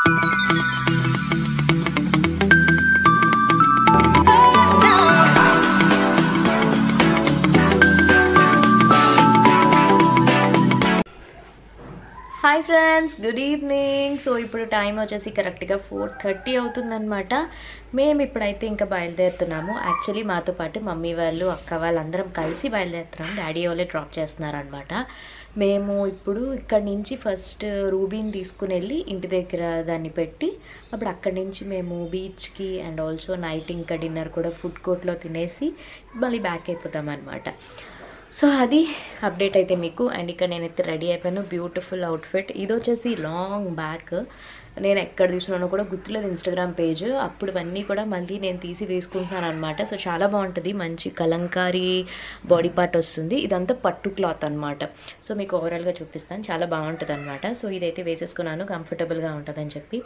Hi friends, good evening. So ఇప్పుడు time వచ్చేసి కరెక్ట్గా 4:30 అవుతుందన్నమాట. మేము ఇప్పుడైతే ఇంకా బయలుదేరుతున్నాము. యాక్చువల్లీ మాతో పాటు మమ్మీ వాళ్ళు, అక్క వాళ్ళందరం కలిసి బయలుదేరుతున్నాం. డాడీ వాళ్ళే డ్రాప్ చేస్తున్నారనమాట. మేము ఇప్పుడు ఇక్కడి నుంచి ఫస్ట్ రూబీని తీసుకుని వెళ్ళి ఇంటి దగ్గర దాన్ని పెట్టి అప్పుడు అక్కడి నుంచి మేము బీచ్కి అండ్ ఆల్సో నైట్ ఇంకా డిన్నర్ కూడా ఫుడ్ కోర్ట్లో తినేసి మళ్ళీ బ్యాక్ అయిపోతాం అనమాట. సో అది అప్డేట్ అయితే మీకు. అండ్ ఇక్కడ నేనైతే రెడీ అయిపోయాను. Beautiful outfit. ఇది వచ్చేసి లాంగ్ బ్యాక్. నేను ఎక్కడ తీసుకున్నానో కూడా గుర్తులేదు. ఇన్స్టాగ్రామ్ పేజ్ అప్పుడు అన్నీ కూడా మళ్ళీ నేను తీసి వేసుకుంటున్నాను అనమాట. సో చాలా బాగుంటుంది. మంచి కలంకారీ బాడీ పార్ట్ వస్తుంది. ఇదంతా పట్టు క్లాత్ అనమాట. సో మీకు ఓవరాల్గా చూపిస్తాను. చాలా బాగుంటుంది అనమాట. సో ఇదైతే వేసేసుకున్నాను, కంఫర్టబుల్గా ఉంటుందని చెప్పి.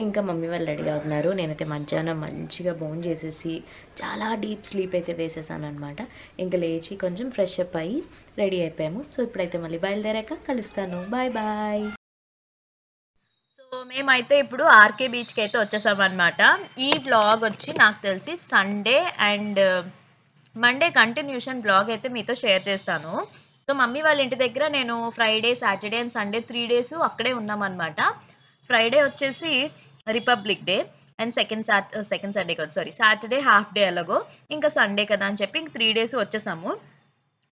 ఇంకా మమ్మీ వాళ్ళు రెడీ అవుతున్నారు. నేనైతే మధ్యాహ్నం మంచిగా బోన్ చేసేసి చాలా డీప్ స్లీప్ అయితే వేసేసాను అనమాట. ఇంకా లేచి కొంచెం ఫ్రెష్ అప్ అయ్యి రెడీ అయిపోయాము. సో ఇప్పుడైతే మళ్ళీ బయలుదేరాక కలుస్తాను. Bye bye. సో మేమైతే ఇప్పుడు ఆర్కే బీచ్కి అయితే వచ్చేసాం అనమాట. ఈ బ్లాగ్ వచ్చి నాకు తెలిసి Sunday and Monday continuation blog అయితే మీతో షేర్ చేస్తాను. సో మమ్మీ వాళ్ళ ఇంటి దగ్గర నేను Friday, Saturday and Sunday 3 days అక్కడే ఉన్నామన్నమాట. ఫ్రైడే వచ్చేసి republic day and second Sunday కదా, సాటర్డే హాఫ్ డే ఎలాగో, ఇంకా సండే కదా అని చెప్పి ఇంక 3 days వచ్చేసాము.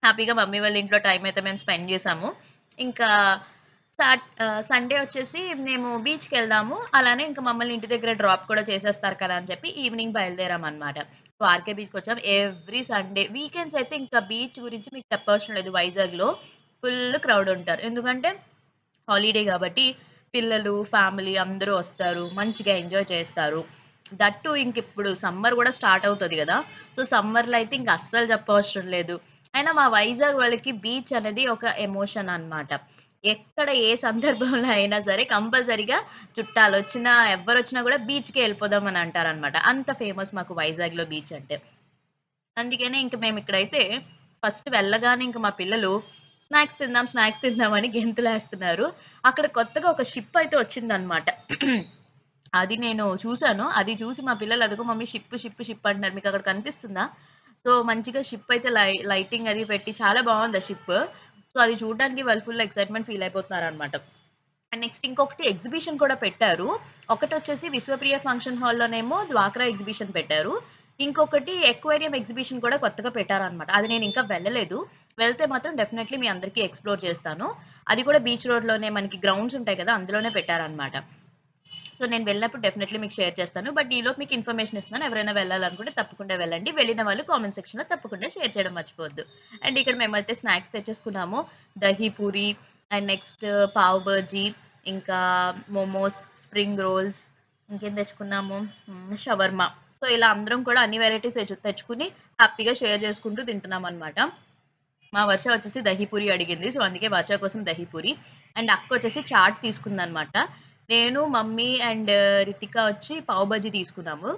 హ్యాపీగా మమ్మీ వాళ్ళ ఇంట్లో టైం అయితే మేము స్పెండ్ చేసాము. ఇంకా సండే వచ్చేసి మేము బీచ్కి వెళ్దాము, అలానే ఇంకా మమ్మల్ని ఇంటి దగ్గర డ్రాప్ కూడా చేసేస్తారు కదా అని చెప్పి ఈవినింగ్ బయలుదేరాం అనమాట. సో ఆర్కే బీచ్కి వచ్చాం. ఎవ్రీ సండే వీకెండ్స్ అయితే ఇంకా బీచ్ గురించి మీకు చెప్పవసరం లేదు. వైజాగ్లో ఫుల్ క్రౌడ్ ఉంటారు. ఎందుకంటే హాలిడే కాబట్టి పిల్లలు, ఫ్యామిలీ అందరూ వస్తారు, మంచిగా ఎంజాయ్ చేస్తారు. దట్టు ఇంక ఇప్పుడు సమ్మర్ కూడా స్టార్ట్ అవుతుంది కదా. సో సమ్మర్లో అయితే ఇంక అస్సలు చెప్పవసరం లేదు. అయినా మా వైజాగ్ వాళ్ళకి బీచ్ అనేది ఒక ఎమోషన్ అన్నమాట. ఎక్కడ ఏ సందర్భంలో అయినా సరే కంపల్సరీగా చుట్టాలొచ్చినా, ఎవ్వరొచ్చినా కూడా బీచ్‌కే వెళ్ళిపోదాం అని అంటారనమాట. అంత ఫేమస్ మాకు వైజాగ్‌లో బీచ్ అంటే. అందుకనే ఇంక మేమిక్కడైతే ఫస్ట్ వెళ్ళగానే ఇంక మా పిల్లలు స్నాక్స్ తిందాం అని గెంతులేస్తున్నారు. అక్కడ కొత్తగా ఒక షిప్ అయితే వచ్చిందనమాట. అది నేను చూసాను. అది చూసి మా పిల్లలు అదిగో మమ్మీ షిప్ అంటున్నారు. మీకక్కడ కనిపిస్తుందా? సో, మంచిగా షిప్ అయితే లైటింగ్ అది పెట్టి చాలా బావుంది ఆ షిప్. సో, అది చూడడానికి వాళ్ళు ఫుల్ ఎక్సైట్‌మెంట్ ఫీల్ అయిపోతున్నారనమాట. అండ్ నెక్స్ట్ ఇంకొకటి ఎగ్జిబిషన్ కూడా పెట్టారు. ఒకటొచ్చేసి విశ్వప్రియ ఫంక్షన్ హాల్‌లోనేమో డ్వాక్రా ఎగ్జిబిషన్ పెట్టారు. ఇంకొకటి ఎక్వేరియం ఎగ్జిబిషన్ కూడా కొత్తగా పెట్టారనమాట. అది నేను ఇంకా వెళ్ళలేదు. వెళ్తే మాత్రం డెఫినైట్‌లీ మీ అందరికీ ఎక్స్‌ప్లోర్ చేస్తాను. అది కూడా బీచ్ రోడ్‌లోనే మనకి గ్రౌండ్స్ ఉంటాయి కదా, అందులోనే పెట్టారనమాట. సో నేను వెళ్ళినప్పుడు డెఫినైట్‌లీ మీకు షేర్ చేస్తాను. బట్ ఈలోపు మీకు ఇన్ఫర్మేషన్ ఇస్తున్నాను. ఎవరైనా వెళ్ళాలనుకుంటే తప్పకుండా వెళ్ళండి. వెళ్ళిన వాళ్ళు కామెంట్ సెక్షన్‌లో తప్పకుండా షేర్ చేయడం మర్చిపోవద్దు. అండ్ ఇక్కడ మేమైతే స్నాక్స్ తెచ్చేసుకున్నాము. దహీ పూరి అండ్ నెక్స్ట్ పావ్ బజ్జీ, ఇంకా మోమోస్, స్ప్రింగ్ రోల్స్, ఇంకేం తెచ్చుకున్నాము, షవర్మా. సో ఇలా అందరం కూడా అన్ని వెరైటీస్ తెచ్చుకొని హ్యాపీగా షేర్ చేసుకుంటూ తింటున్నామనమాట. మా వర్ష వచ్చేసి దహీ పూరి అడిగింది. సో అందుకే వర్ష కోసం దహీ పూరి. అండ్ అక్క వచ్చేసి చాట్ తీసుకుందనమాట. నేను, మమ్మీ అండ్ రితిక వచ్చి పావ్ బజ్జీ తీసుకున్నాము.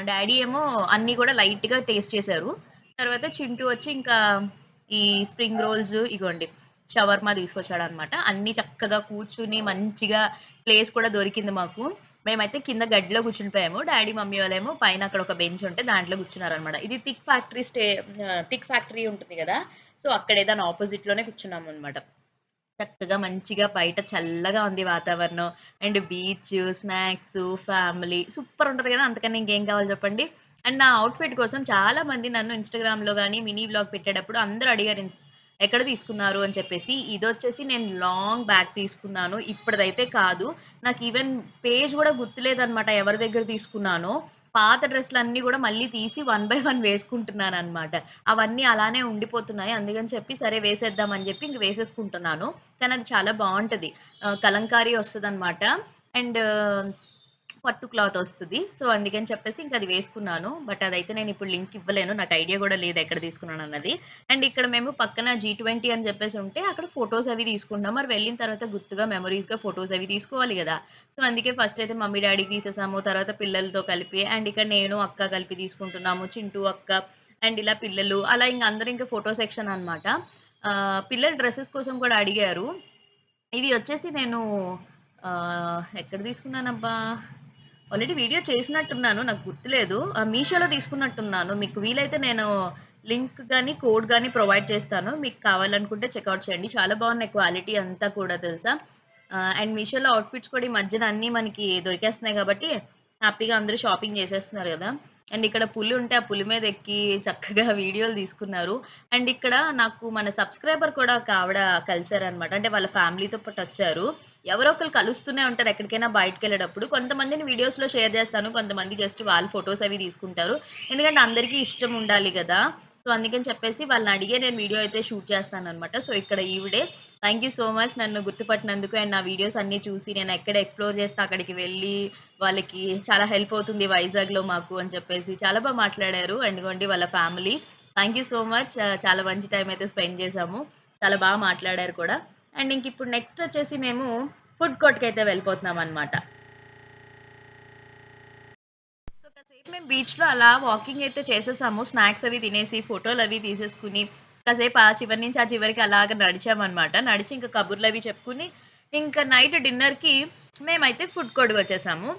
డ్యాడీ ఏమో అన్నీ కూడా లైట్‌గా టేస్ట్ చేశారు. తర్వాత చింటూ వచ్చి ఇంకా ఈ స్ప్రింగ్ రోల్స్ ఇగోండి షవర్మా తీసుకొచ్చాడనమాట. అన్నీ చక్కగా కూర్చుని మంచిగా ప్లేస్ కూడా దొరికింది మాకు. మేమైతే కింద గడ్డిలో కూర్చునిపోయాము. డ్యాడీ, మమ్మీ వాళ్ళేమో పైన అక్కడ ఒక బెంచ్ ఉంటే దాంట్లో కూర్చున్నారనమాట. ఇది టిక్ ఫ్యాక్టరీ ఉంటుంది గదా. సో అక్కడే దాని ఆపోజిట్‌లోనే కూర్చున్నామనమాట. చక్కగా మంచిగా బయట చల్లగా ఉంది వాతావరణం. And beach, snacks, family super ఉంటది కదా! అంతకన్నా ఇంకేం కావాలి చెప్పండి. అండ్ నా అవుట్‌ఫిట్ కోసం చాలా మంది నన్ను ఇన్‌స్టాగ్రామ్‌లో గాని, మినీ వ్లాగ్ పెట్టేటప్పుడు అందరూ అడిగారు ఎక్కడ తీసుకున్నారు అని చెప్పేసి. ఇదొచ్చేసి నేను లాంగ్ బ్యాక్ తీసుకున్నాను. ఇప్పటిదైతే కాదు. నాకు ఈవెన్ పేజ్ కూడా గుర్తులేదనమాట ఎవరి దగ్గర తీసుకున్నానో. పాత డ్రెస్‌లన్నీ గూడా మళ్ళీ తీసి వన్ బై వన్ వేసుకుంటున్నాననమాట. అవన్నీ అలానే ఉండిపోతున్నాయి. అందుకని చెప్పి సరే వేసేద్దాం అని జెప్పి ఇంక వేసేసుకుంటున్నాను. కానీ అది చాలా బావుంటది. కలంకారీ ఒస్తదనమాట. అండ్ పట్టు క్లాత్ ఒస్తది. సో, అందుకని చెప్పేసి ఇంక అది వేసుకున్నాను. బట్ అదైతే నేనిప్పుడు లింక్ ఇవ్వలేను. నాకు ఐడియా గూడా లేదు ఎక్కడ తీసుకున్నానన్నది. అండ్ ఇక్కడ మేము పక్కన G20 అని జెప్పేసి ఉంటే అక్కడ ఫోటోస్ అవి తీసుకుంటున్నాం. మరి వెళ్ళిన తర్వాత గుర్తుగా మెమోరీస్‌గా ఫోటోస్ అవి తీసుకోవాలి గదా. సో, అందుకే ఫస్ట్ అయితే మమ్మీ, డ్యాడీకి తీసేసాము. తర్వాత పిల్లలతో కలిపి అండ్ ఇక్కడ నేను, అక్క కలిపి తీసుకుంటున్నాము. చింటూ అక్క అండ్ ఇలా పిల్లలు అలా ఇంక అందరూ ఇంక ఫోటో సెక్షన్ అనమాట. పిల్లల డ్రెసెస్ కోసం కూడా అడిగారు. ఇవి వచ్చేసి నేను ఎక్కడ తీసుకున్నానబ్బా! ఆల్రెడీ వీడియో చేసినట్టున్నాను. నాకు గుర్తులేదు. మీషోలో తీసుకున్నట్టున్నాను. మీకు వీలైతే నేను లింక్ గాని, కోడ్ గాని ప్రొవైడ్ చేస్తాను. మీకు కావాలనుకుంటే చెకౌట్ చేయండి. చాలా బాగున్నాయి క్వాలిటీ అంతా కూడా తెలుసా. అండ్ మీషోలో అవుట్‌ఫిట్స్ కూడా ఈ మధ్యన అన్నీ మనకి దొరికేస్తున్నాయి కాబట్టి హ్యాపీగా అందరూ షాపింగ్ చేసేస్తున్నారు గదా! అండ్ ఇక్కడ పులి ఉంటే ఆ పులి మీద ఎక్కి చక్కగా వీడియోలు తీసుకున్నారు. అండ్ ఇక్కడ నాకు మన సబ్స్క్రైబర్ కూడా ఒక ఆవిడ కలిసారనమాట. అంటే వాళ్ళ ఫ్యామిలీతో పాటొచ్చారు. ఎవరో ఒకళ్ళు కలుస్తూనే ఉంటారు ఎక్కడికైనా బయటికెళ్ళేటప్పుడు. కొంతమందిని వీడియోస్‌లో షేర్ చేస్తాను. కొంతమంది జస్ట్ వాళ్ళు ఫోటోస్ అవి తీసుకుంటారు. ఎందుకంటే అందరికీ ఇష్టం ఉండాలి గదా! సో, అందుకని చెప్పేసి వాళ్ళని అడిగే నేను వీడియో అయితే షూట్ చేస్తాననమాట. సో, ఇక్కడ ఈవిడే. థాంక్ యూ సో మచ్ నన్ను గుర్తుపట్టినందుకు. అండ్ నా వీడియోస్ అన్నీ చూసి నేను ఎక్కడ ఎక్స్‌ప్లోర్ చేస్తే అక్కడికి వెళ్ళి వాళ్ళకి చాలా హెల్ప్ అవుతుంది వైజాగ్‌లో మాకు అని చెప్పేసి చాలా మాట్లాడారు. అండ్ ఇగోండి వాళ్ళ family. Thank you so much. చాలా మంచి టైమ్ అయితే స్పెండ్ చేశాము. చాలా మాట్లాడారు కూడా. అండ్ ఇంకిప్పుడు నెక్స్ట్ వచ్చేసి మేము ఫుడ్ కోర్ట్‌కైతే వెళ్ళిపోతున్నామనమాట. సో, కాసేపు మేము బీచ్‌లో అలా వాకింగ్ అయితే చేసేసాము. స్నాక్స్ అవి తినేసి, ఫోటోలవి తీసేసుకుని, కాసేపు ఆ చివరి నుంచి ఆ చివరికి అలాగ నడిచామనమాట. నడిచి ఇంకా కబుర్లవి చెప్పుకుని, ఇంకా నైట్ డిన్నర్‌కి మేమైతే ఫుడ్ కోర్ట్‌కొచ్చేసాము.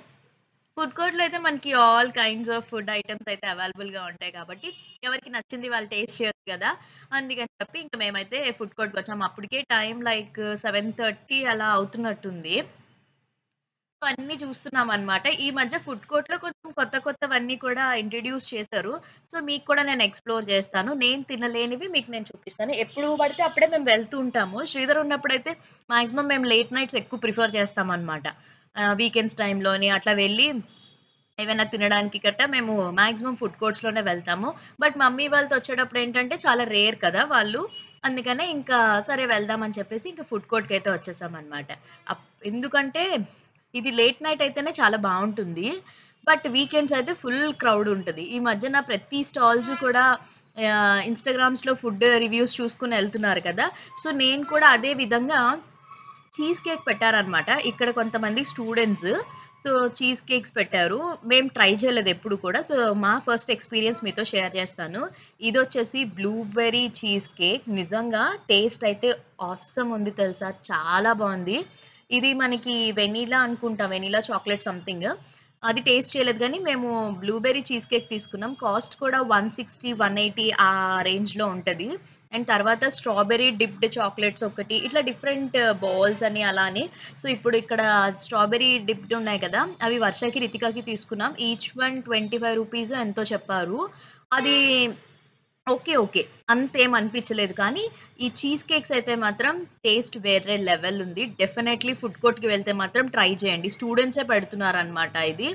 ఫుడ్ కోర్ట్‌లో అయితే మనకి all kinds of food items అయితే అవైలబుల్‌గా ఉంటాయి కాబట్టి, ఎవరికి నచ్చింది వాళ్ళు టేస్ట్ చేయొచ్చు గదా! అందుకని చెప్పి ఇంక మేమైతే ఫుడ్ కోర్ట్‌కొచ్చాము. అప్పటికే టైం లైక్ 7:30 అలా అవుతున్నట్టుంది. సో, అన్నీ చూస్తున్నామనమాట. ఈ మధ్య ఫుడ్ కోర్ట్‌లో కొంచెం కొత్తవన్నీ కూడా ఇంట్రొడ్యూస్ చేశారు. సో, మీకు కూడా నేను ఎక్స్‌ప్లోర్ చేస్తాను. నేను తినలేనివి మీకు నేను చూపిస్తాను. ఎప్పుడు పడితే అప్పుడే మేము వెళ్తూ ఉంటాము. శ్రీధర్ ఉన్నప్పుడైతే మాక్సిమం మేము లేట్ నైట్స్ ఎక్కువ ప్రిఫర్ చేస్తామనమాట. వీకెండ్స్ టైమ్‌లోని అట్లా వెళ్ళి ఏవైనా తినడానికి గట్టా మేము మాక్సిమం ఫుడ్ కోర్ట్స్‌లోనే వెళ్తాము. బట్ మమ్మీ వాళ్ళతో వచ్చేటప్పుడు ఏంటంటే చాలా రేర్ కదా వాళ్ళు. అందుకనే ఇంకా సరే వెళ్దాం అని చెప్పేసి ఇంక ఫుడ్ కోర్ట్‌కైతే వచ్చేసామనమాట. ఎందుకంటే ఇది లేట్ నైట్ అయితేనే చాలా బావుంటుంది. బట్ వీకెండ్స్ అయితే ఫుల్ క్రౌడ్ ఉంటది. ఈ మధ్యన ప్రతి స్టాల్స్ కూడా ఇన్‌స్టాగ్రామ్స్‌లో ఫుడ్ రివ్యూస్ చూసుకొని ఎళ్తున్నారు కదా! సో, నేను కూడా అదే విధంగా చీజ్ కేక్ పెట్టారనమాట. ఇక్కడ కొంతమంది స్టూడెంట్స్. సో, చీజ్ కేక్స్ పెట్టారు. మేము ట్రై చేయలేదు ఎప్పుడు కూడా. సో, మా ఫస్ట్ ఎక్స్‌పీరియన్స్ మీతో షేర్ చేస్తాను. ఇదొచ్చేసి బ్లూబెర్రీ చీజ్ కేక్. నిజంగా టేస్ట్ అయితే ఆసమ్ ఉంది తెలుసా! చాలా బావుంది. ఇది మనకి వెనిలా అనుకుంటా. Vanilla chocolate something. అది టేస్ట్ చేయలేదు గానీ, మేము బ్లూబెర్రీ చీజ్ కేక్ తీసుకున్నాం. కాస్ట్ కూడా 160, 180 ఆ రేంజ్‌లో ఉంటది. అండ్ తర్వాత స్ట్రాబెర్రీ డిప్డ్ చాక్లేట్స్ ఒకటి, ఇట్లా డిఫరెంట్ బాల్స్ అని అలా అని. సో, ఇప్పుడు ఇక్కడ స్ట్రాబెర్రీ డిప్డ్ ఉన్నాయి కదా! అవి వర్షకి, రితికాకి తీసుకున్నాం. ఈచ్ వన్ రూ. 25 ఎంతో చెప్పారు. అది ఓకే. ఓకే. అంతేం అనిపించలేదు. కానీ, ఈ చీజ్ కేక్స్ అయితే మాత్రం టేస్ట్ వేరే లెవెల్ ఉంది. డెఫినైట్‌లీ ఫుడ్ కోర్ట్‌కి వెళ్తే మాత్రం ట్రై చేయండి. స్టూడెంట్సే పెడుతున్నారనమాట ఇది.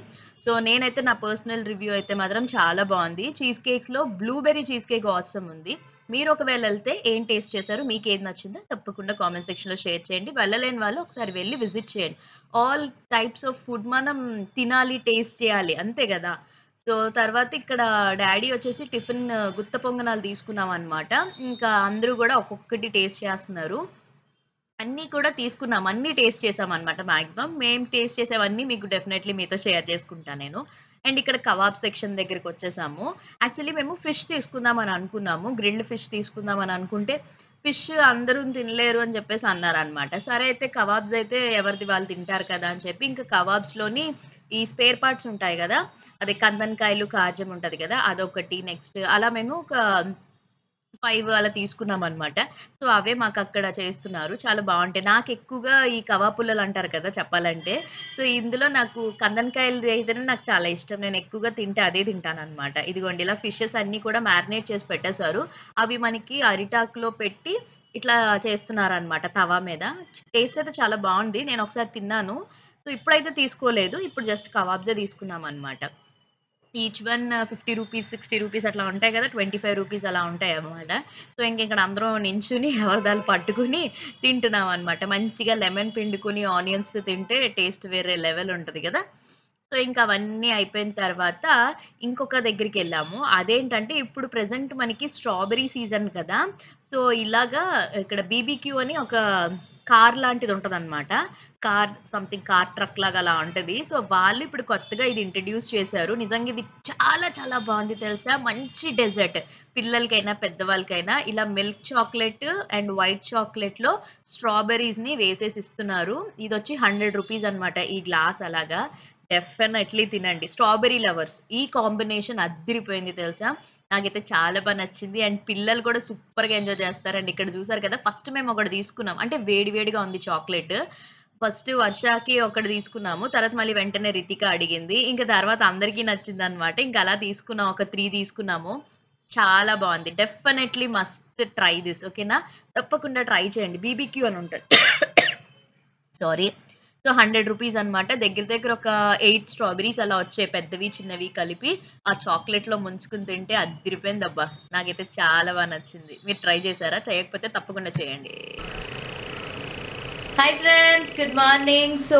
సో, నేనైతే నా పర్సనల్ రివ్యూ అయితే మాత్రం చాలా బావుంది. చీజ్ కేక్స్‌లో బ్లూబెర్రీ చీజ్ కేక్ ఆసమ్ ఉంది. మీరు ఒకవేళ ఎళ్తే ఏం టేస్ట్ చేశారు? మీకేది నచ్చిందో తప్పకుండా కామెంట్ సెక్షన్‌లో షేర్ చేయండి. వెళ్ళలేని వాళ్ళు ఒకసారి వెళ్లి విజిట్ చేయండి. ఆల్ టైప్స్ ఆఫ్ ఫుడ్ మనం తినాలి, టేస్ట్ చేయాలి. అంతే గదా! సో, తర్వాత ఇక్కడ డ్యాడీ వచ్చేసి టిఫిన్ గుత్త పొంగనాలు తీసుకున్నామనమాట. ఇంకా అందరూ గూడా ఒక్కొక్కటి టేస్ట్ చేస్తున్నారు. అన్నీ కూడా తీసుకున్నాం. అన్నీ టేస్ట్ చేసామనమాట మాక్సిమం. మేము టేస్ట్ చేసేవన్నీ మీకు డెఫినైట్‌లీ మీతో షేర్ చేసుకుంటా నేను. అండ్ ఇక్కడ కబాబ్ సెక్షన్ దగ్గరికొచ్చేసాము. యాక్చువల్లీ మేము ఫిష్ తీసుకుందామని అనుకున్నాము. గ్రిల్డ్ ఫిష్ తీసుకుందామని అనుకుంటే, ఫిష్ అందరూ తినలేరు అని చెప్పేసి అన్నారనమాట. సరే అయితే కబాబ్స్ అయితే ఎవరిది వాళ్ళు తింటారు కదా! అని చెప్పి ఇంకా కబాబ్స్‌లోని ఈ స్పేర్ పార్ట్స్ ఉంటాయి గదా! అదే కందనకాయలు, కాజం ఉంటది గదా! అదొకటి. నెక్స్ట్ అలా మేము ఒక 5 అలా తీసుకున్నామనమాట. సో, అవే మాకక్కడ చేస్తున్నారు. చాలా బావుంటాయి. నాకెక్కువగా ఈ కబాబ్ పుల్లలంటారు కదా చెప్పాలంటే. సో, ఇందులో నాకు కందనకాయలది అయితేనే నాకు చాలా ఇష్టం. నేను ఎక్కువగా తింటే అదే తింటాననమాట. ఇదిగోండి ఇలా ఫిషెస్ అన్నీ కూడా మ్యారినేట్ చేసి పెట్టేశారు. అవి మనకి అరిటాకులో పెట్టి ఇట్లా చేస్తున్నారనమాట తవా మీద. టేస్ట్ అయితే చాలా బావుంది. నేనొకసారి తిన్నాను. సో, ఇప్పుడైతే తీసుకోలేదు. ఇప్పుడు జస్ట్ కబాబ్సే తీసుకున్నామనమాట. ఈచ్ వన్ రూ. 50, రూ. 60 అట్లా ఉంటాయి గదా! రూ. 25 అలా ఉంటాయన్నమాట. సో, ఇక్కడ అందరం నించుని ఎవరిదాళ్ళు పట్టుకొని తింటున్నామన్నమాట. మంచిగా లెమన్ పిండుకొని ఆనియన్స్‌తో తింటే టేస్ట్ వేరే లెవెల్ ఉంటది గదా! సో, అవన్నీ అయిపోయిన తర్వాత ఇంకొక దగ్గరికెళ్ళాము. అదేంటంటే ఇప్పుడు ప్రెజెంట్ మనకి స్ట్రాబెర్రీ సీజన్ కదా! సో, ఇలాగా ఇక్కడ బీబీక్యూ అని ఒక కార్ లాంటిదుంటదనమాట. సంథింగ్ కార్ ట్రక్ లాగా అలా ఉంటుంది. సో వాళ్ళు ఇప్పుడు కొత్తగా ఇది ఇంట్రడ్యూస్ చేశారు. నిజంగా ఇది చాలా చాలా బాగుంది తెలుసా. మంచి డెజర్ట్ పిల్లలకైనా పెద్దవాళ్ళకైనా. ఇలా మిల్క్ చాక్లెట్ అండ్ వైట్ చాక్లెట్లో స్ట్రాబెర్రీస్ని వేసేసి ఇస్తున్నారు. ఇది వచ్చి 100 రూపీస్ అనమాట ఈ గ్లాస్. అలాగా డెఫినెట్లీ తినండి స్ట్రాబెర్రీ లవర్స్. ఈ కాంబినేషన్ అద్దిరిపోయింది తెలుసా. నాకైతే చాలా బాగా నచ్చింది. అండ్ పిల్లలు కూడా సూపర్గా ఎంజాయ్ చేస్తారు. అండ్ ఇక్కడ చూసారు కదా, ఫస్ట్ మేము ఒకటి తీసుకున్నాం, అంటే వేడివేడిగా ఉంది చాక్లెట్. ఫస్ట్ వర్షాకి ఒకటి తీసుకున్నాము, తర్వాత మళ్ళీ వెంటనే రితిక అడిగింది, ఇంకా తర్వాత అందరికీ నచ్చింది అనమాట. ఇంకా అలా తీసుకున్నాం, ఒక 3 తీసుకున్నాము. చాలా బాగుంది. Definitely must try this. ఓకేనా, తప్పకుండా ట్రై చేయండి. బీబీక్యూ అని ఉంటుంది. సారీ. సో 100 రూపీస్ అనమాట. దగ్గర దగ్గర ఒక 8 స్ట్రాబెరీస్ అలా వచ్చాయి, పెద్దవి చిన్నవి కలిపి. ఆ చాక్లెట్లో ముంచుకుని తింటే అదిరిపోయింది అబ్బా. నాకైతే చాలా బాగా నచ్చింది. మీరు ట్రై చేశారా? చేయకపోతే తప్పకుండా చేయండి. Hi friends, good morning. So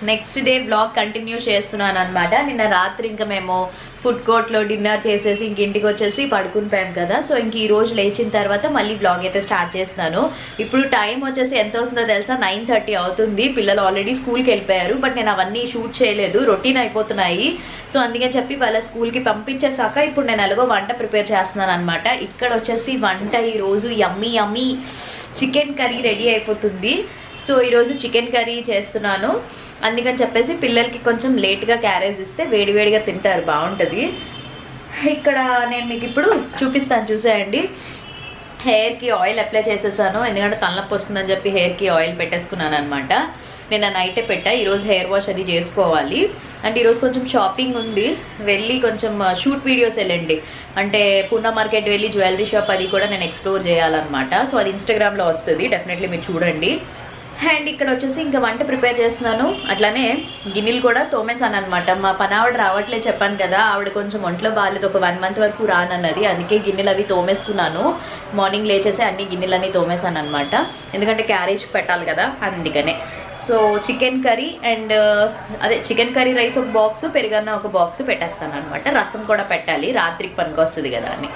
next day blog continue చేస్తున్నాను అనమాట. నిన్న రాత్రి ఇంకా మేము ఫుడ్ కోర్ట్లో డిన్నర్ చేసేసి ఇంక ఇంటికి వచ్చేసి పడుకునిపోయాం కదా. సో ఇంక ఈ రోజు లేచిన తర్వాత మళ్ళీ బ్లాగ్ అయితే స్టార్ట్ చేస్తున్నాను. ఇప్పుడు టైం వచ్చేసి ఎంత అవుతుందో తెలుసా, 9:30 అవుతుంది. పిల్లలు ఆల్రెడీ స్కూల్కి వెళ్ళిపోయారు, బట్ నేను అవన్నీ షూట్ చేయలేదు, రొటీన్ అయిపోతున్నాయి. సో అందుకని చెప్పి వాళ్ళ స్కూల్కి పంపించేసాక ఇప్పుడు నేను ఎలాగో వంట ప్రిపేర్ చేస్తున్నాను అనమాట. ఇక్కడ వచ్చేసి వంట ఈరోజు యమ్మీ యమ్మీ చికెన్ కర్రీ రెడీ అయిపోతుంది. సో ఈరోజు చికెన్ కర్రీ చేస్తున్నాను. అందుకని చెప్పేసి పిల్లలకి కొంచెం లేట్గా క్యారేజ్ ఇస్తే వేడివేడిగా తింటారు, బాగుంటుంది. ఇక్కడ నేను మీకు ఇప్పుడు చూపిస్తాను, చూసేయండి. హెయిర్కి ఆయిల్ అప్లై చేసేసాను, ఎందుకంటే తలనొప్పి వస్తుందని చెప్పి హెయిర్కి ఆయిల్ పెట్టేసుకున్నాను అనమాట. నేను నైటే పెట్టా, ఈరోజు హెయిర్ వాష్ అది చేసుకోవాలి. అంటే ఈరోజు కొంచెం షాపింగ్ ఉంది, వెళ్ళి కొంచెం షూట్ వీడియోస్ వెళ్ళండి. అంటే పూనా మార్కెట్ వెళ్ళి జ్యువెలరీ షాప్ అది కూడా నేను ఎక్స్ప్లోర్ చేయాలన్నమాట. సో అది ఇన్స్టాగ్రామ్లో వస్తుంది, డెఫినెట్లీ మీరు చూడండి. అండ్ ఇక్కడ వచ్చేసి ఇంకా వంట ప్రిపేర్ చేస్తున్నాను. అట్లానే గిన్నెలు కూడా తోమేసాను అనమాట. మా పనావిడ రావట్లేదు చెప్పాను కదా, ఆవిడ కొంచెం ఒంట్లో బాగాలేదు, ఒక 1 మంత్ వరకు రానన్నది. అందుకే గిన్నెలు అవి తోమేసుకున్నాను. మార్నింగ్ లేచేసి అన్ని గిన్నెలన్నీ తోమేసాను అనమాట, ఎందుకంటే క్యారేజ్ పెట్టాలి కదా, అందుకనే. సో చికెన్ కర్రీ అండ్ అదే చికెన్ కర్రీ రైస్ ఒక బాక్స్, పెరుగన్న ఒక బాక్స్ పెట్టేస్తాను అనమాట. రసం కూడా పెట్టాలి, రాత్రికి పనికి వస్తుంది కదా అని.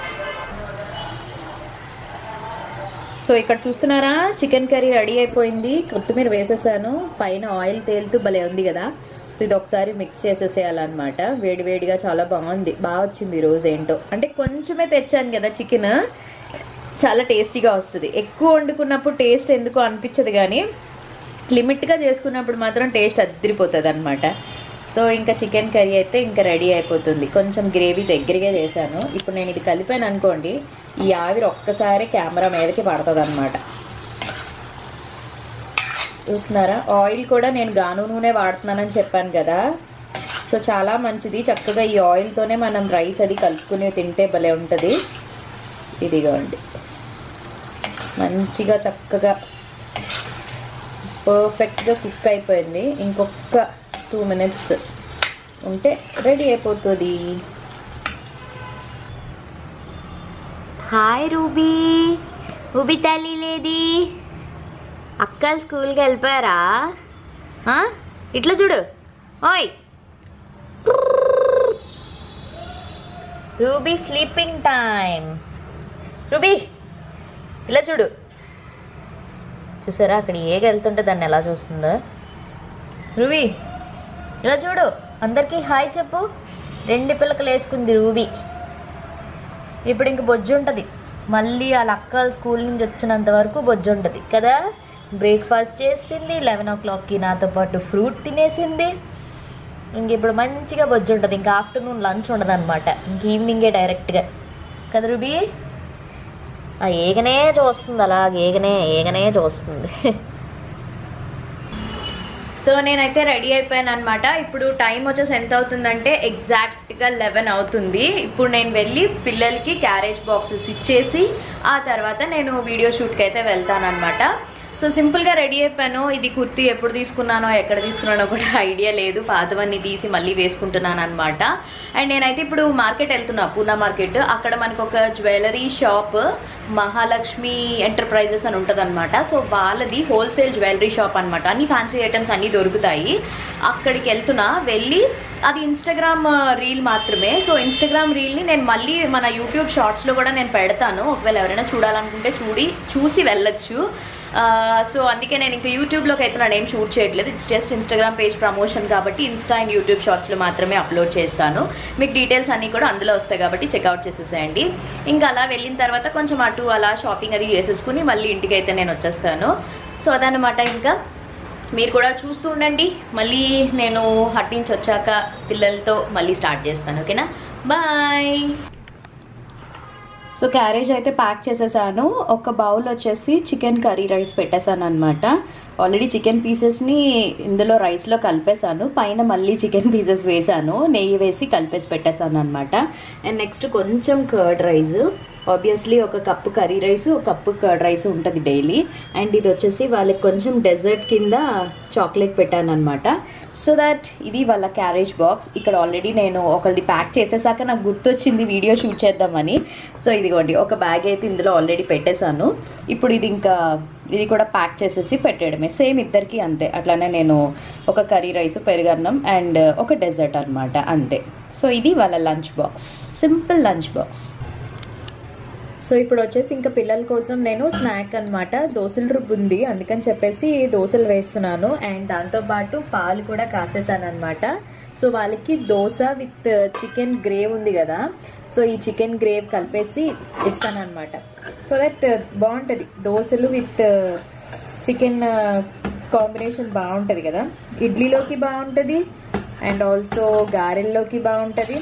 సో ఇక్కడ చూస్తున్నారా, చికెన్ కర్రీ రెడీ అయిపోయింది. కొత్తిమీర వేసేసాను, పైన ఆయిల్ తేలుతూ భలే ఉంది కదా. సో ఇది ఒకసారి మిక్స్ చేసేసేయాలన్నమాట. వేడివేడిగా చాలా బాగుంది, బాగా వచ్చింది ఈరోజు. ఏంటో అంటే కొంచెమే తెచ్చాను కదా చికెన్, చాలా టేస్టీగా వస్తుంది. ఎక్కువ వండుకున్నప్పుడు టేస్ట్ ఎందుకో అనిపించదు, కానీ లిమిట్గా చేసుకున్నప్పుడు మాత్రం టేస్ట్ అదిరిపోతుంది అనమాట. సో ఇంకా చికెన్ కర్రీ అయితే ఇంకా రెడీ అయిపోతుంది. కొంచెం గ్రేవీ దగ్గరగా చేశాను. ఇప్పుడు నేను ఇది కలిపాను అనుకోండి, ఈ ఆవిరి ఒక్కసారి కెమెరా మీదకి పడుతుంది అనమాట. చూస్తున్నారా, ఆయిల్ కూడా నేను గాను నూనె వాడుతున్నానని చెప్పాను కదా. సో చాలా మంచిది, చక్కగా ఈ ఆయిల్తోనే మనం రైస్ అది కలుపుకుని తింటే భలే ఉంటుంది. ఇదిగోండి, మంచిగా చక్కగా పర్ఫెక్ట్గా కుక్ అయిపోయింది. ఇంకొక 2 minutes ఉంటే రెడీ అయిపోతుంది. హాయ్ రూబీ, రూబీ తల్లి లేది, అక్కలు స్కూల్కి వెళ్ళిపోయారా? ఇట్లా చూడు, ఓయ్ రూబీ స్లీపింగ్ టైం. రూబీ ఇలా చూడు, చూసారా అక్కడ ఏగ వెళ్తుంటే దాన్ని ఎలా చూస్తుందో. రూబీ ఇలా చూడు, అందరికీ హాయ్ చెప్పు. 2 పిల్లకలు వేసుకుంది రూబీ. ఇప్పుడు ఇంక బొజ్జు ఉంటుంది, మళ్ళీ వాళ్ళ అక్కలు స్కూల్ నుంచి వచ్చినంత వరకు బొజ్జు ఉంటుంది కదా. బ్రేక్ఫాస్ట్ చేసింది, 11 o'clockకి నాతో పాటు ఫ్రూట్ తినేసింది. ఇంక ఇప్పుడు మంచిగా బొజ్జు ఉంటుంది. ఇంకా ఆఫ్టర్నూన్ లంచ్ ఉండదు అనమాట, ఇంక ఈవినింగే డైరెక్ట్గా కదా రూబీ. ఆ ఏగనే చూస్తుంది, అలా ఏగనే చూస్తుంది. సో నేనైతే రెడీ అయిపోయాను అనమాట. ఇప్పుడు టైం వచ్చేసి ఎంత అవుతుందంటే ఎగ్జాక్ట్గా 11 అవుతుంది. ఇప్పుడు నేను వెళ్ళి పిల్లలకి క్యారేజ్ బాక్సెస్ ఇచ్చేసి ఆ తర్వాత నేను వీడియో షూట్కి అయితే వెళ్తాను అనమాట. సో సింపుల్గా రెడీ అయిపోయాను. ఇది కుర్తీ ఎప్పుడు తీసుకున్నానో ఎక్కడ తీసుకున్నానో కూడా ఐడియా లేదు, పాతవన్నీ తీసి మళ్ళీ వేసుకుంటున్నాను అనమాట. అండ్ నేనైతే ఇప్పుడు మార్కెట్ వెళ్తున్నా, పూనా మార్కెట్. అక్కడ మనకు ఒక జ్యువెలరీ షాప్ మహాలక్ష్మి ఎంటర్ప్రైజెస్ అని ఉంటుంది అనమాట. సో వాళ్ళది హోల్సేల్ జ్యువెలరీ షాప్ అనమాట, అన్ని ఫ్యాన్సీ ఐటమ్స్ అన్నీ దొరుకుతాయి. అక్కడికి వెళ్తున్నా, వెళ్ళి అది ఇన్స్టాగ్రామ్ రీల్ మాత్రమే. సో ఇన్స్టాగ్రామ్ రీల్ని నేను మళ్ళీ మన యూట్యూబ్ షార్ట్స్లో కూడా నేను పెడతాను, ఒకవేళ ఎవరైనా చూడాలనుకుంటే చూసి వెళ్ళొచ్చు. సో అందుకే నేను ఇంకా యూట్యూబ్లోకి అయితే నా ఏం షూట్ చేయట్లేదు. It's just Instagram page promotion కాబట్టి ఇన్స్టా అండ్ యూట్యూబ్ షార్ట్స్లో మాత్రమే అప్లోడ్ చేస్తాను. మీకు డీటెయిల్స్ అన్నీ కూడా అందులో వస్తాయి కాబట్టి చెక్అవుట్ చేసేసేయండి. ఇంకా అలా వెళ్ళిన తర్వాత కొంచెం అటు అలా షాపింగ్ అది చేసేసుకుని మళ్ళీ ఇంటికి అయితే నేను వచ్చేస్తాను. సో అదనమాట. ఇంకా మీరు కూడా చూస్తూ ఉండండి. మళ్ళీ నేను అటు నుంచి వచ్చాక పిల్లలతో మళ్ళీ స్టార్ట్ చేస్తాను. ఓకేనా, బాయ్. సో క్యారేజ్ అయితే ప్యాక్ చేసేసాను. ఒక బౌల్ వచ్చేసి చికెన్ కర్రీ రైస్ పెట్టేశాను అనమాట. ఆల్రెడీ చికెన్ పీసెస్ని ఇందులో రైస్లో కలిపేశాను. పైన మళ్ళీ చికెన్ పీసెస్ వేసాను, నెయ్యి వేసి కలిపేసి పెట్టేశాను అనమాట. అండ్ నెక్స్ట్ కొంచెం కర్డ్ రైస్, ఆబ్వియస్లీ ఒక కప్పు కర్రీ రైస్, ఒక కప్పు కర్డ్ రైస్ ఉంటుంది డైలీ. అండ్ ఇది వచ్చేసి వాళ్ళకి కొంచెం డెజర్ట్ కింద చాక్లెట్ పెట్టాను అనమాట. సో దట్ ఇది వాళ్ళ క్యారేజ్ బాక్స్. ఇక్కడ ఆల్రెడీ నేను ఒకరిది ప్యాక్ చేసేసాక నాకు గుర్తొచ్చింది వీడియో షూట్ చేద్దామని. సో ఇదిగోండి ఒక బ్యాగ్ అయితే ఇందులో ఆల్రెడీ పెట్టేశాను. ఇప్పుడు ఇది కూడా ప్యాక్ చేసేసి పెట్టేయడమే. సేమ్ ఇద్దరికి అంతే. అట్లానే నేను ఒక కర్రీ రైస్, పెరుగన్నం అండ్ ఒక డెజర్ట్ అనమాట, అంతే. సో ఇది వాళ్ళ lunch box, simple lunch box. So ఇప్పుడు వచ్చేసి ఇంకా పిల్లల కోసం నేను స్నాక్ అనమాట, దోశల రుబ్బు ఉంది, అందుకని చెప్పేసి దోశలు వేస్తున్నాను. అండ్ దాంతోపాటు పాలు కూడా కాసేసాను అనమాట. సో వాళ్ళకి దోశ విత్ చికెన్ గ్రేవ్ ఉంది కదా, సో ఈ చికెన్ గ్రేవ్ కలిపేసి ఇస్తాను అనమాట. సో దట్ బాగుంటుంది, దోశలు విత్ చికెన్ కాంబినేషన్ బాగుంటుంది కదా. ఇడ్లీలోకి బాగుంటుంది అండ్ ఆల్సో గారెల్లోకి బాగుంటుంది.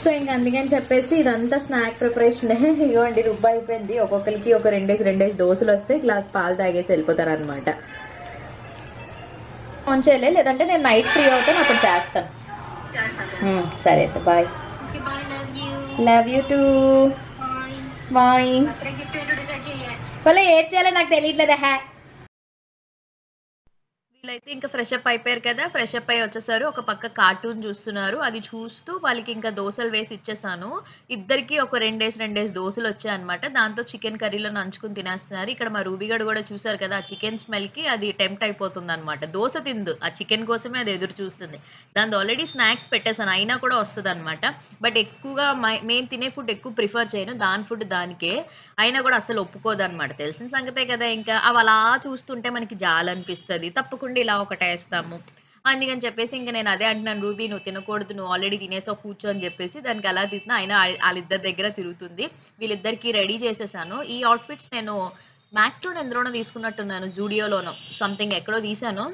సో ఇంకా అందుకని చెప్పేసి ఇదంతా స్నాక్ ప్రిపరేషన్. ఇవ్వండి రుబ్బు అయిపోయింది. ఒక్కొక్కరికి ఒక రెండేసి దోశలు వస్తే గ్లాస్ పాలు తాగేసి వెళ్ళిపోతారు అనమాట. ఫోన్ చేయలే, లేదంటే నేను నైట్ ఫ్రీ అవుతాను, అప్పుడు చేస్తాను. సరే అయితే bye. Love you too. Bye. వాళ్ళే ఏం చేయాలో నాకు తెలియట్లేదా. వీళ్ళైతే ఇంకా ఫ్రెష్ అప్ అయిపోయారు కదా, ఫ్రెష్ అప్ అయ్యి వచ్చేసారు. ఒక పక్క కార్టూన్ చూస్తున్నారు, అది చూస్తూ వాళ్ళకి ఇంకా దోశలు వేసి ఇచ్చేసాను. ఇద్దరికి ఒక రెండేసి దోశలు వచ్చాయి అనమాట. దాంతో చికెన్ కర్రీలో నంచుకుని తినేస్తున్నారు. ఇక్కడ మా రూబీగడ్ కూడా చూసారు కదా, ఆ చికెన్ స్మెల్కి అది టెంప్ట్ అయిపోతుంది అనమాట. దోశ తిందు, ఆ చికెన్ కోసమే అది ఎదురు చూస్తుంది. దాంతో ఆల్రెడీ స్నాక్స్ పెట్టేసాను, అయినా కూడా వస్తుంది అనమాట. బట్ ఎక్కువగా మేము తినే ఫుడ్ ఎక్కువ ప్రిఫర్ చేయను, దాని ఫుడ్ దానికే. అయినా కూడా అసలు ఒప్పుకోదు అనమాట. తెలిసిన సంగతే కదా, ఇంకా అవి అలా చూస్తుంటే మనకి జాలనిపిస్తుంది, తప్పకుండా ఇలా ఒకటేస్తాము. అందుకని చెప్పేసి ఇంకా నేను అదే అంటున్నాను, రూబీ నువ్వు తినకూడదు, నువ్వు ఆల్రెడీ తినేసావు, కూర్చో అని చెప్పేసి దానికి అలా తిన్నా. అయినా వాళ్ళిద్దరి దగ్గర తిరుగుతుంది. వీళ్ళిద్దరికి రెడీ చేసేసాను. ఈ అవుట్ఫిట్స్ నేను మ్యాక్స్లో ఎందులోనో తీసుకున్నట్టున్నాను, జూడియోలోనో సంథింగ్ ఎక్కడో తీసాను,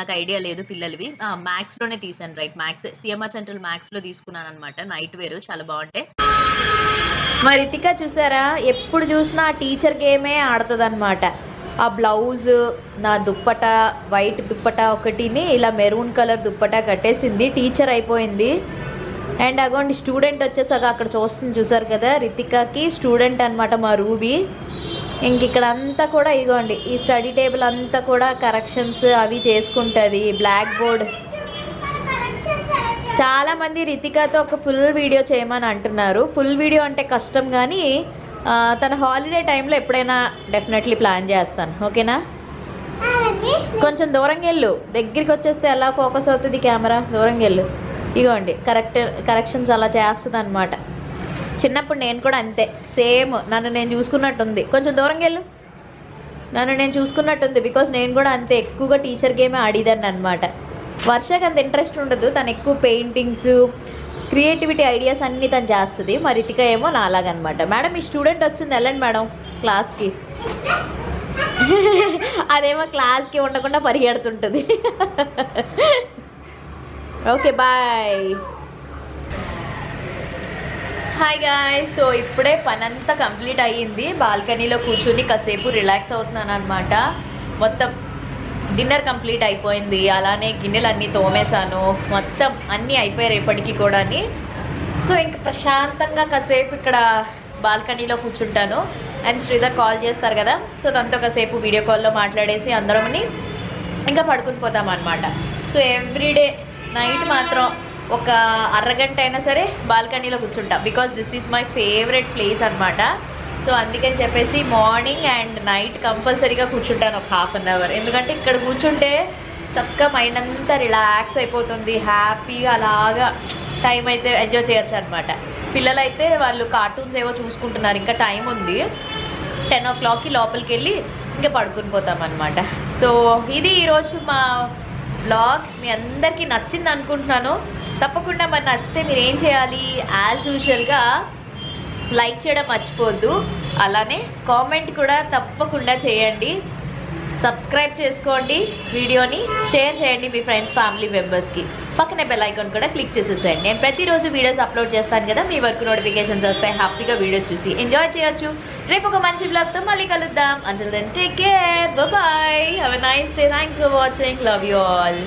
నాకు ఐడియా లేదు. పిల్లలవి మ్యాక్స్లోనే తీసాను. రైట్, మ్యాక్స్ సిఎంఆర్ సెంట్రల్ మ్యాక్స్లో తీసుకున్నాను అనమాట. నైట్ వేరు చాలా బాగుంటాయి. మరి రితిక చూసారా, ఎప్పుడు చూసినా ఆ టీచర్ గేమే ఆడుతుంది అనమాట. ఆ బ్లౌజ్, నా దుప్పట, వైట్ దుప్పట ఒకటిని ఇలా మెరూన్ కలర్ దుప్పట కట్టేసింది, టీచర్ అయిపోయింది. అండ్ అగోండి స్టూడెంట్ వచ్చేసాక అక్కడ చూసారు కదా, రితికకి స్టూడెంట్ అనమాట మా రూబీ. ఇంక ఇక్కడ అంతా కూడా ఇగోండి ఈ స్టడీ టేబుల్ అంతా కూడా కరెక్షన్స్ అవి చేసుకుంటుంది. బ్లాక్ బోర్డ్, చాలామంది రితికతో ఒక ఫుల్ వీడియో చేయమని అంటున్నారు. ఫుల్ వీడియో అంటే కష్టం, కానీ తన హాలిడే టైంలో ఎప్పుడైనా డెఫినెట్లీ ప్లాన్ చేస్తాను. ఓకేనా, కొంచెం దూరంగా వెళ్ళు, దగ్గరికి వచ్చేస్తే ఎలా ఫోకస్ అవుతుంది కెమెరా, దూరంగా వెళ్ళు. ఇగోండి కరెక్షన్స్ అలా చేస్తుంది అనమాట. చిన్నప్పుడు నేను కూడా అంతే, సేమ్ నన్ను నేను చూసుకున్నట్టుంది. కొంచెం దూరంగా వెళ్ళు, నన్ను నేను చూసుకున్నట్టుంది. బికాస్ నేను కూడా అంతే ఎక్కువగా టీచర్ గేమే ఆడిదాన్ని అనమాట. వర్షకి అంత ఇంట్రెస్ట్ ఉండదు, తను ఎక్కువ పెయింటింగ్స్, క్రియేటివిటీ ఐడియాస్ అన్నీ తను చేస్తుంది. మరి రితిక ఏమో నాలాగనమాట. మేడం ఈ స్టూడెంట్ వచ్చింది, వెళ్ళండి మేడం క్లాస్కి. అదేమో క్లాస్కి ఉండకుండా పరిగెడుతుంటుంది. Okay bye. Hi guys. So ఇప్పుడే పనంతా కంప్లీట్ అయ్యింది. బాల్కనీలో కూర్చుని కాసేపు రిలాక్స్ అవుతున్నాను అనమాట. మొత్తం డిన్నర్ కంప్లీట్ అయిపోయింది, అలానే గిన్నెలు అన్నీ తోమేశాను, మొత్తం అన్నీ అయిపోయాయి రేపటికి కూడా. సో ఇంక ప్రశాంతంగా కాసేపు ఇక్కడ బాల్కనీలో కూర్చుంటాను. అండ్ శ్రీధర్ కాల్ చేస్తారు కదా, సో దాంతో కాసేపు వీడియో కాల్లో మాట్లాడేసి అందరమని ఇంకా పడుకుని పోతాం అనమాట. సో ఎవ్రీడే నైట్ మాత్రం ఒక అరగంట అయినా సరే బాల్కనీలో కూర్చుంటా, because this is my favourite place అనమాట. సో అందుకని చెప్పేసి మార్నింగ్ అండ్ నైట్ కంపల్సరీగా కూర్చుంటాను ఒక ½ అన్ అవర్. ఎందుకంటే ఇక్కడ కూర్చుంటే చక్కగా మైండ్ అంతా రిలాక్స్ అయిపోతుంది, హ్యాపీగా అలాగా టైం అయితే ఎంజాయ్ చేయొచ్చు అనమాట. పిల్లలైతే వాళ్ళు కార్టూన్స్ ఏవో చూసుకుంటున్నారు, ఇంకా టైం ఉంది. 10 o'clockకి లోపలికి వెళ్ళి ఇంకా పడుకుని పోతాం అనమాట. సో ఇది ఈరోజు మా బ్లాగ్. మీ అందరికీ నచ్చింది అనుకుంటున్నాను. తప్పకుండా మరి నచ్చితే మీరు ఏం చేయాలి, యాజ్ యూజువల్గా లైక్ చేయడం మర్చిపోవద్దు, అలానే కామెంట్ కూడా తప్పకుండా చేయండి, సబ్స్క్రైబ్ చేసుకోండి, వీడియోని షేర్ చేయండి మీ ఫ్రెండ్స్ ఫ్యామిలీ మెంబర్స్కి. పక్కనే బెల్ ఐకాన్ కూడా క్లిక్ చేసేసేయండి. నేను ప్రతిరోజు వీడియోస్ అప్లోడ్ చేస్తాను కదా, మీ వరకు నోటిఫికేషన్స్ వస్తాయి. హ్యాపీగా వీడియోస్ చూసి ఎంజాయ్ చేయొచ్చు. రేపు ఒక మంచి బ్లాగ్తో మళ్ళీ కలుద్దాం. Until then take care, bye, have a nice day, thanks for watching, love you all.